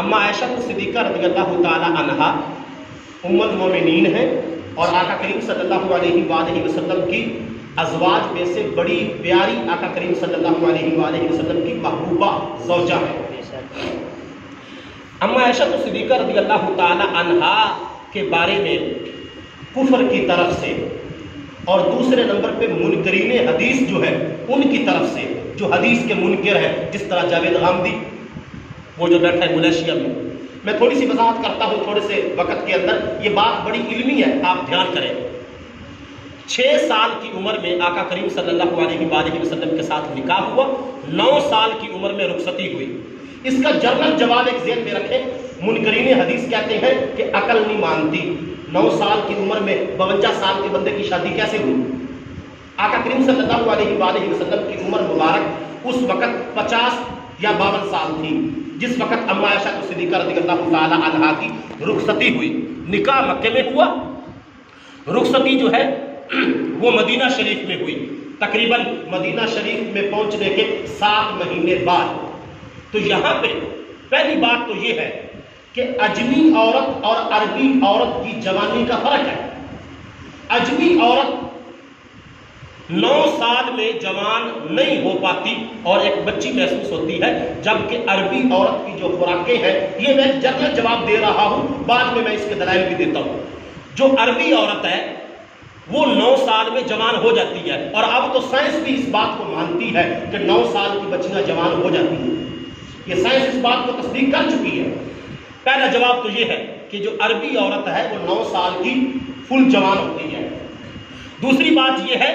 اما عائشہ صدیقہ رضی اللہ تعالی عنہا ام المومنین ہیں اور آقا کریم صلی اللہ علیہ وآلہ وسلم کی ازواج میں سے بڑی پیاری آقا کریم صلی اللہ علیہ وآلہ وسلم کی محبوبہ زوجہ ہے۔ اما عائشہ صدیقہ رضی اللہ تعالی عنہا کے بارے میں کفر کی طرف سے اور دوسرے نمبر پہ منکرین حدیث جو ہے ان کی طرف سے، جو حدیث کے منکر ہے، جس طرح جاوید غامدی وہ جو بیٹھا ہے ملیشیا میں تھوڑی سی وضاحت کرتا ہوں تھوڑے سے وقت کے اندر، یہ بات بڑی علمی ہے، آپ دھیان کریں۔ 6 سال کی عمر میں آقا کریم صلی اللہ علیہ وآلہ وسلم کے ساتھ نکاح ہوا، 9 سال کی عمر میں رخصتی ہوئی۔ اس کا جنرل جواب ایک ذہن میں رکھیں، منکرین حدیث کہتے ہیں کہ عقل نہیں مانتی، 9 سال کی عمر میں 52 سال کے بندے کی شادی کیسے ہوئی؟ آقا کریم صلی اللہ علیہ وآلہ وسلم کی عمر مبارک اس وقت 50 یا 52 سال تھی جس وقت اما عائشہ صدیقہ رضی اللہ تعالی عنہا کی رخصتی ہوئی۔ نکاح مکے میں ہوا، رخصتی جو ہے وہ مدینہ شریف میں ہوئی، تقریباً مدینہ شریف میں پہنچنے کے 7 مہینے بعد۔ تو یہاں پہ پہلی بات تو یہ ہے کہ اجمی عورت اور عربی عورت کی جوانی کا فرق ہے۔ اجمی عورت 9 سال میں جوان نہیں ہو پاتی اور ایک بچی محسوس ہوتی ہے، جبکہ عربی عورت کی جو خوراکیں ہیں، یہ میں جنرل جواب دے رہا ہوں، بعد میں اس کے دلائل بھی دیتا ہوں۔ جو عربی عورت ہے وہ 9 سال میں جوان ہو جاتی ہے، اور اب تو سائنس بھی اس بات کو مانتی ہے کہ 9 سال کی بچیاں جوان ہو جاتی ہیں، یہ سائنس اس بات کو تصدیق کر چکی ہے۔ پہلا جواب تو یہ ہے کہ جو عربی عورت ہے وہ 9 سال کی فل جوان ہوتی ہے۔ دوسری بات یہ ہے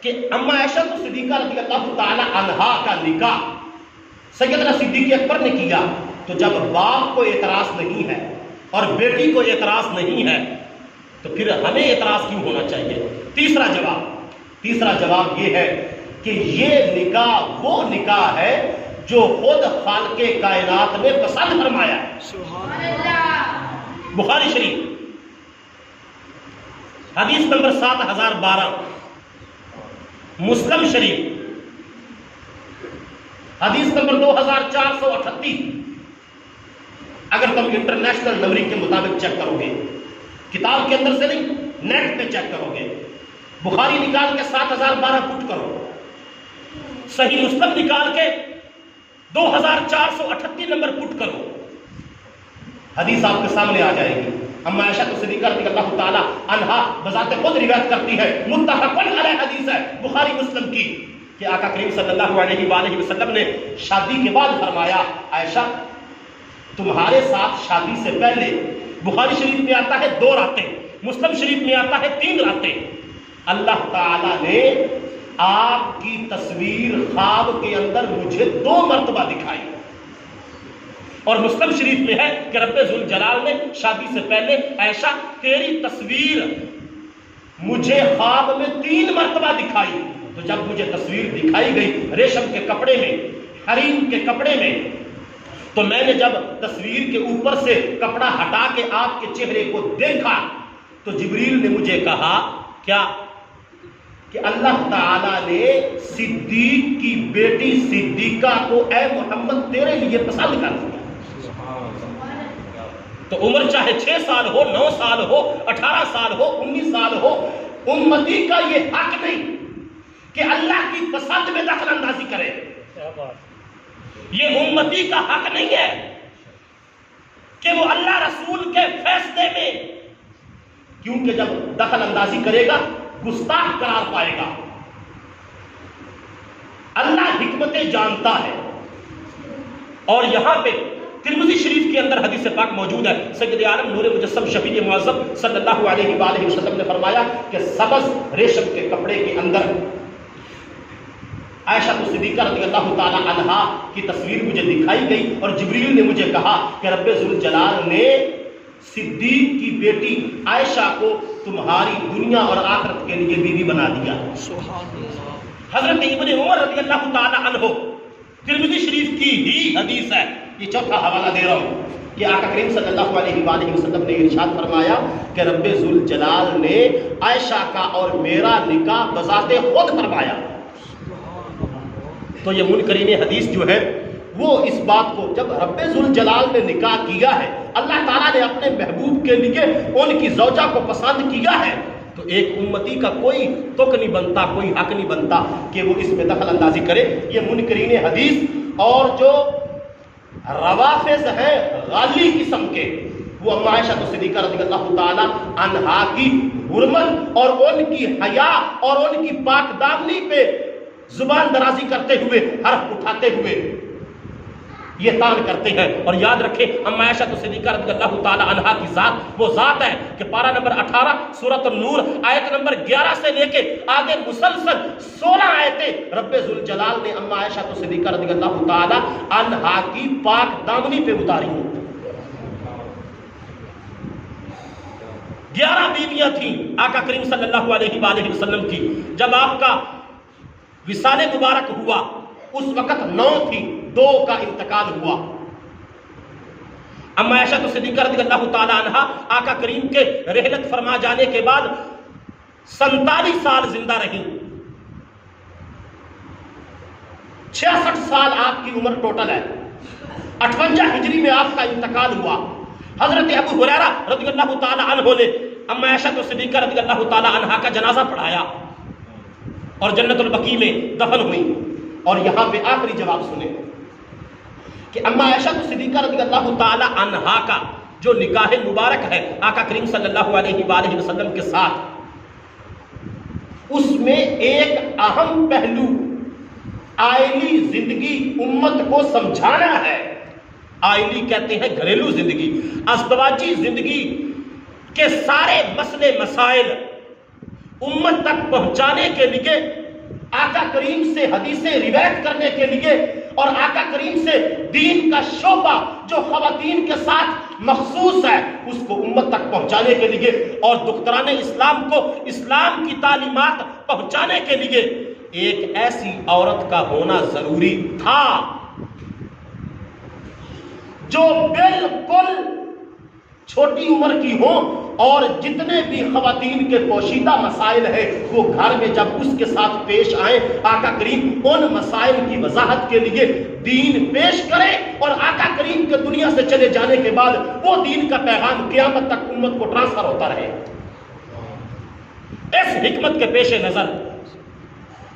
کہ اما عائشہ صدیقہ رضی اللہ تعالی عنہا کا نکاح سیدنا صدیق اکبر نے کیا، تو جب باپ کو اعتراض نہیں ہے اور بیٹی کو اعتراض نہیں ہے تو پھر ہمیں اعتراض کیوں ہونا چاہیے؟ تیسرا جواب یہ ہے کہ یہ نکاح وہ نکاح ہے جو خود خالق کائنات نے پسند فرمایا ہے۔ سبحان اللہ۔ بخاری شریف حدیث نمبر 7012، مسلم شریف حدیث نمبر 2438۔ اگر تم انٹرنیشنل نمبرنگ کے مطابق چیک کرو گے، کتاب کے اندر سے نہیں، نیٹ پہ چیک کرو گے، بخاری نکال کے 7012 پٹ کرو، صحیح مسلم نکال کے 2438 نمبر پٹ کرو، حدیث آپ کے سامنے آ جائے گی۔ اما عائشہ صدیقہ رضی اللہ تعالی عنہا بذات خود روایت کرتی ہے، متفق علیہ حدیث ہے بخاری مسلم کی، کہ آقا کریم صلی اللہ علیہ وآلہ وسلم نے شادی کے بعد فرمایا، عائشہ تمہارے ساتھ شادی سے پہلے، بخاری شریف میں آتا ہے 2 راتیں، مسلم شریف میں آتا ہے 3 راتیں، اللہ تعالیٰ نے آپ کی تصویر خواب کے اندر مجھے 2 مرتبہ دکھائی، اور مسلم شریف میں ہے کہ رب ذوالجلال نے شادی سے پہلے عائشہ تیری تصویر مجھے خواب میں 3 مرتبہ دکھائی۔ تو جب مجھے تصویر دکھائی گئی ریشم کے کپڑے میں، حریم کے کپڑے میں، تو میں نے جب تصویر کے اوپر سے کپڑا ہٹا کے آپ کے چہرے کو دیکھا تو جبریل نے مجھے کہا کیا کہ اللہ تعالیٰ نے صدیق کی بیٹی صدیقہ کو اے محمد تیرے لیے پسند کر دیا۔ تو عمر چاہے 6 سال ہو، 9 سال ہو، 18 سال ہو، 19 سال ہو، امتی کا یہ حق نہیں کہ اللہ کی پسند میں دخل اندازی کرے۔ یہ امتی کا حق نہیں ہے کہ وہ اللہ رسول کے فیصلے میں، کیونکہ جب دخل اندازی کرے گا گستاخ قرار پائے گا۔ اللہ حکمتیں جانتا ہے، اور یہاں پہ ترمذی شریف کے اندر حدیث پاک موجود ہے، سید عالم نور مجسم شفیع معظم صلی اللہ علیہ وآلہ وسلم نے فرمایا کہ سبز ریشم کے کپڑے کے اندر عائشہ صدیقہ رضی اللہ تعالی عنہا کی تصویر مجھے دکھائی گئی، اور جبریل نے مجھے کہا کہ رب ذوالجلال نے صدیق کی بیٹی عائشہ کو تمہاری دنیا اور آخرت کے لیے بیوی بنا دیا۔ حضرت ابن عمر رضی اللہ تعالی عنہ، ترمذی شریف کی ہی حدیث ہے، یہ چوتھا حوالہ دے رہا ہوں، کہ آقا کریم صلی اللہ علیہ وآلہ وسلم نے ارشاد فرمایا کہ رب ذوالجلال نے عائشہ کا اور میرا نکاح بذات خود فرمایا۔ تو یہ منکرین حدیث جو ہے وہ اس بات کو جب رب ذوالجلال نے نکاح کیا ہے، اللہ تعالیٰ نے اپنے محبوب کے لیے ان کی زوجہ کو پسند کیا ہے، تو ایک امتی کا کوئی تک نہیں بنتا، کوئی حق نہیں بنتا کہ وہ اس میں دخل اندازی کرے۔ یہ منکرین حدیث اور جو روافض ہیں غالی قسم کے، وہ اما عائشہ صدیقہ رضی اللہ تعالی عنہا کی حرمت اور ان کی حیا اور ان کی پاک دامنی پہ زبان درازی کرتے ہوئے، حرف اٹھاتے ہوئے یہ تان کرتے ہیں۔ اور یاد رکھیں اما عائشہ صدیقہ رضی اللہ تعالی عنہا کی ذات وہ ذات ہے کہ پارہ نمبر 18 سورۃ النور آیت نمبر 11 سے لے کے آگے مسلسل 16 آیتیں رب ذوالجلال نے اما عائشہ صدیقہ رضی اللہ تعالی عنہا کی پاک دامنی پہ اتاری ہیں۔ 11 بیویاں تھیں آقا کریم صلی اللہ علیہ وآلہ وسلم کی، جب آپ کا وصال مبارک ہوا اس وقت 9 تھی، 2 کا انتقال ہوا۔ اما عائشہ صدیقہ رضی اللہ تعالی عنہا آقا کریم کے رحلت فرما جانے کے بعد 47 سال زندہ رہی، 66 سال آپ کی عمر ٹوٹل ہے، 58 ہجری میں آپ کا انتقال ہوا۔ حضرت ابو ہریرہ رضی اللہ تعالی عنہ نے اما عائشہ صدیقہ رضی اللہ تعالی عنہا کا جنازہ پڑھایا اور جنت البقیع میں دفن ہوئی۔ اور یہاں پہ آخری جواب سنیں کہ اما عائشہ صدیقہ رضی اللہ تعالی عنہا کا جو نکاح مبارک ہے آقا کریم صلی اللہ علیہ وآلہ وسلم کے ساتھ، اس میں ایک اہم پہلو آئلی زندگی امت کو سمجھانا ہے۔ آئلی کہتے ہیں گھریلو زندگی، ازدواجی زندگی کے سارے مسئلے مسائل امت تک پہنچانے کے لیے، آقا کریم سے حدیثیں روایت کرنے کے لیے، اور آقا کریم سے دین کا شعبہ جو خواتین کے ساتھ مخصوص ہے اس کو امت تک پہنچانے کے لیے، اور دختران اسلام کو اسلام کی تعلیمات پہنچانے کے لیے ایک ایسی عورت کا ہونا ضروری تھا جو بالکل چھوٹی عمر کی ہوں، اور جتنے بھی خواتین کے پوشیدہ مسائل ہیں وہ گھر میں جب اس کے ساتھ پیش آئیں، آقا کریم ان مسائل کی وضاحت کے لیے دین پیش کرے، اور آقا کریم کے دنیا سے چلے جانے کے بعد وہ دین کا پیغام قیامت تک امت کو ٹرانسفر ہوتا رہے۔ اس حکمت کے پیش نظر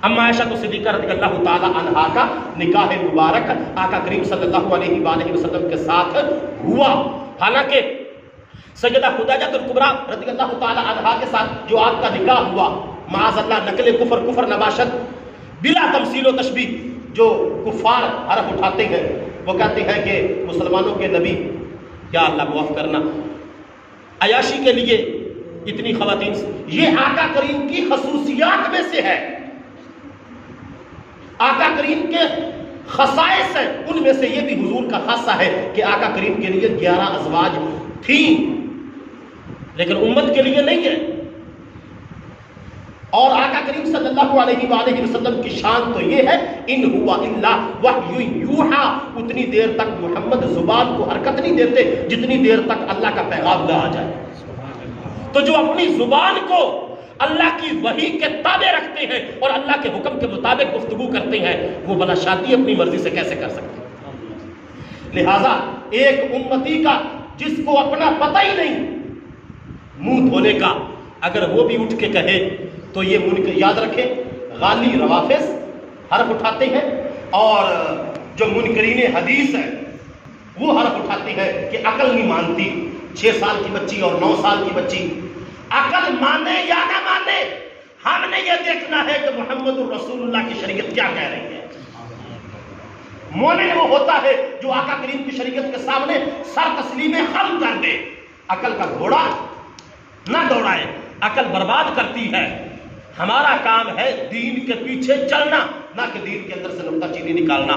اما عائشہ صدیقہ رضی اللہ تعالی عنہا کا نکاح مبارک آقا کریم صلی اللہ علیہ وآلہ وسلم کے ساتھ ہوا۔ حالانکہ سیدہ خدیجہ الکبریٰ رضی اللہ تعالی عنہا کے ساتھ جو آپ کا نکاح ہوا، معاذ اللہ نقل کفر نباشت بلا تمثیل و تشبیہ، جو کفار حرف اٹھاتے ہیں، وہ کہتے ہیں کہ مسلمانوں کے نبی، یا اللہ معاف کرنا، عیاشی کے لیے اتنی خواتین، یہ آقا کریم کی خصوصیات میں سے ہے، آقا کریم کے خصائص ہیں، ان میں سے یہ بھی حضور کا خاصہ ہے کہ آقا کریم کے لیے 11 ازواج تھیں، لیکن امت کے لیے نہیں ہے۔ اور آقا کریم صلی اللہ علیہ وآلہ وسلم کی شان تو یہ ہے، ان ہوا الا وحی یوحا، اتنی دیر تک محمد زبان کو حرکت نہیں دیتے جتنی دیر تک اللہ کا پیغام نہ آ جائے۔ تو جو اپنی زبان کو اللہ کی وحی کے تابع رکھتے ہیں اور اللہ کے حکم کے مطابق گفتگو کرتے ہیں، وہ بلا شادی اپنی مرضی سے کیسے کر سکتے ہیں؟ لہٰذا ایک امتی کا جس کو اپنا پتہ ہی نہیں منہ دھونے کا، اگر وہ بھی اٹھ کے کہے تو یہ منکر، یاد رکھیں غالی روافض حرف اٹھاتے ہیں، اور جو منکرین حدیث ہیں وہ حرف اٹھاتے ہیں کہ عقل نہیں مانتی، 6 سال کی بچی اور 9 سال کی بچی، عقل مانے یا نہ مانے، ہم نے یہ دیکھنا ہے کہ محمد الرسول اللہ کی شریعت کیا کہہ رہی ہے۔ مومن وہ ہوتا ہے جو آقا کریم کی شریعت کے سامنے سر تسلیم خم کر دے، عقل کا گھوڑا نہ دوڑائے، عقل برباد کرتی ہے۔ ہمارا کام ہے دین کے پیچھے چلنا، نہ کہ دین کے اندر سے نکتہ چینی نکالنا۔